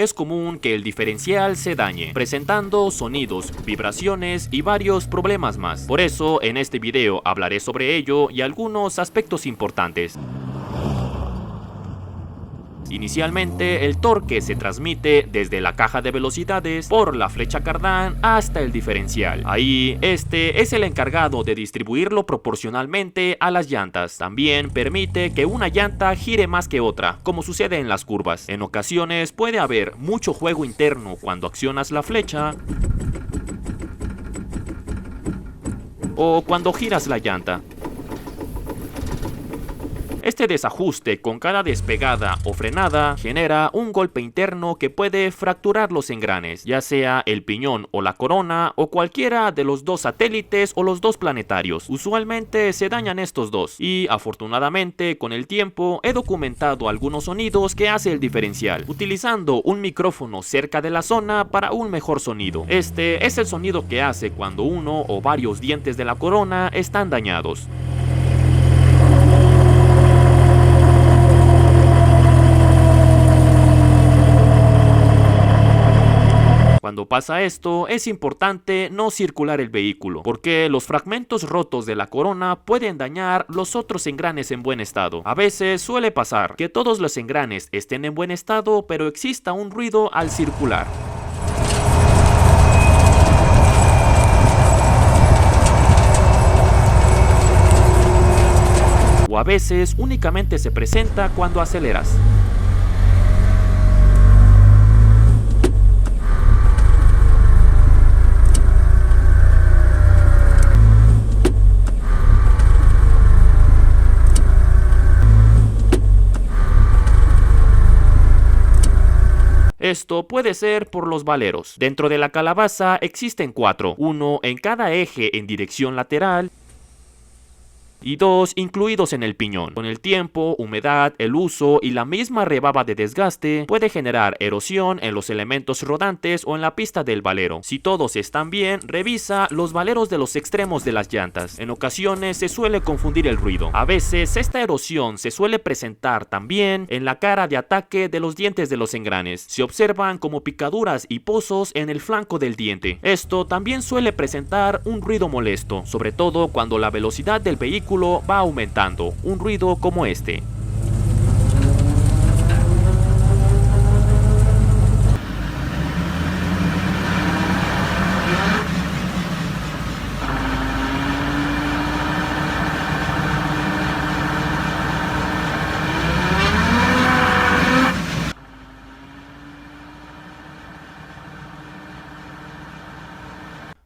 es común que el diferencial se dañe, presentando sonidos, vibraciones y varios problemas más. Por eso, en este video hablaré sobre ello y algunos aspectos importantes. Inicialmente, el torque se transmite desde la caja de velocidades por la flecha cardán hasta el diferencial. Ahí, este es el encargado de distribuirlo proporcionalmente a las llantas. También permite que una llanta gire más que otra, como sucede en las curvas. En ocasiones puede haber mucho juego interno cuando accionas la flecha o cuando giras la llanta. Este desajuste con cada despegada o frenada genera un golpe interno que puede fracturar los engranes, ya sea el piñón o la corona o cualquiera de los dos satélites o los dos planetarios. Usualmente se dañan estos dos y afortunadamente con el tiempo he documentado algunos sonidos que hace el diferencial, utilizando un micrófono cerca de la zona para un mejor sonido. Este es el sonido que hace cuando uno o varios dientes de la corona están dañados. Cuando pasa esto, es importante no circular el vehículo, porque los fragmentos rotos de la corona pueden dañar los otros engranes en buen estado. A veces suele pasar que todos los engranes estén en buen estado, pero exista un ruido al circular. O a veces únicamente se presenta cuando aceleras. Esto puede ser por los valeros. Dentro de la calabaza existen 4, uno en cada eje en dirección lateral y 2 incluidos en el piñón. Con el tiempo, humedad, el uso y la misma rebaba de desgaste puede generar erosión en los elementos rodantes o en la pista del valero. Si todos están bien, revisa los valeros de los extremos de las llantas. En ocasiones se suele confundir el ruido. A veces esta erosión se suele presentar también en la cara de ataque de los dientes de los engranes. Se observan como picaduras y pozos en el flanco del diente. Esto también suele presentar un ruido molesto, sobre todo cuando la velocidad del vehículo va aumentando, un ruido como este.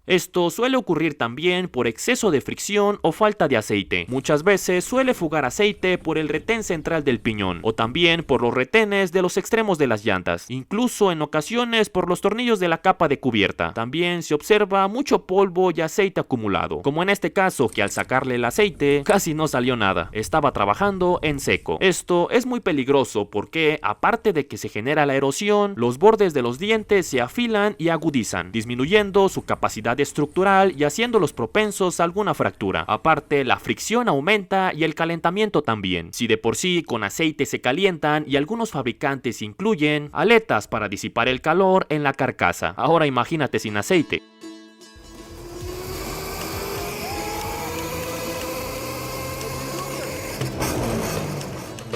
Esto suele ocurrir también por exceso de fricción o falta de aceite. Muchas veces suele fugar aceite por el retén central del piñón o también por los retenes de los extremos de las llantas, incluso en ocasiones por los tornillos de la capa de cubierta. También se observa mucho polvo y aceite acumulado, como en este caso que al sacarle el aceite casi no salió nada, estaba trabajando en seco. Esto es muy peligroso porque aparte de que se genera la erosión, los bordes de los dientes se afilan y agudizan, disminuyendo su capacidad estructural y haciéndolos propensos a alguna fractura. Aparte, la fricción aumenta y el calentamiento también. Si de por sí con aceite se calientan y algunos fabricantes incluyen aletas para disipar el calor en la carcasa, ahora imagínate sin aceite.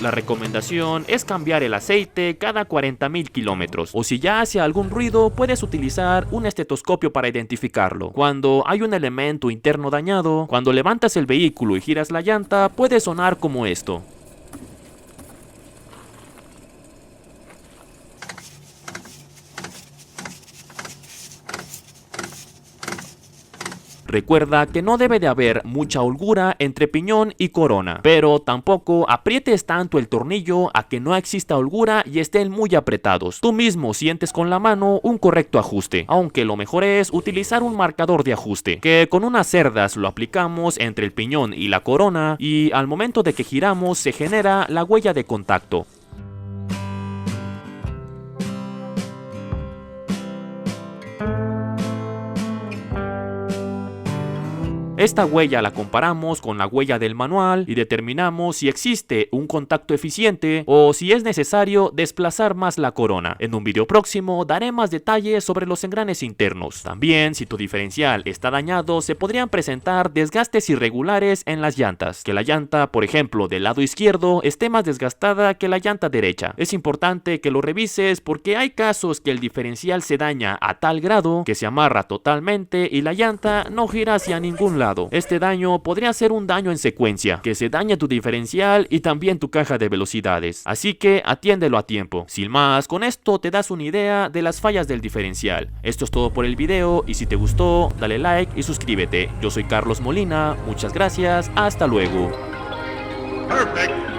La recomendación es cambiar el aceite cada 40.000 kilómetros, o si ya hace algún ruido puedes utilizar un estetoscopio para identificarlo. Cuando hay un elemento interno dañado, cuando levantas el vehículo y giras la llanta puede sonar como esto. Recuerda que no debe de haber mucha holgura entre piñón y corona, pero tampoco aprietes tanto el tornillo a que no exista holgura y estén muy apretados. Tú mismo sientes con la mano un correcto ajuste, aunque lo mejor es utilizar un marcador de ajuste, que con unas cerdas lo aplicamos entre el piñón y la corona y al momento de que giramos se genera la huella de contacto. Esta huella la comparamos con la huella del manual y determinamos si existe un contacto eficiente o si es necesario desplazar más la corona. En un video próximo daré más detalles sobre los engranes internos. También, si tu diferencial está dañado, se podrían presentar desgastes irregulares en las llantas. Que la llanta, por ejemplo, del lado izquierdo esté más desgastada que la llanta derecha. Es importante que lo revises porque hay casos que el diferencial se daña a tal grado que se amarra totalmente y la llanta no gira hacia ningún lado. Este daño podría ser un daño en secuencia, que se daña tu diferencial y también tu caja de velocidades. Así que atiéndelo a tiempo. Sin más, con esto te das una idea de las fallas del diferencial. Esto es todo por el video y si te gustó, dale like y suscríbete. Yo soy Carlos Molina, muchas gracias, hasta luego. Perfect.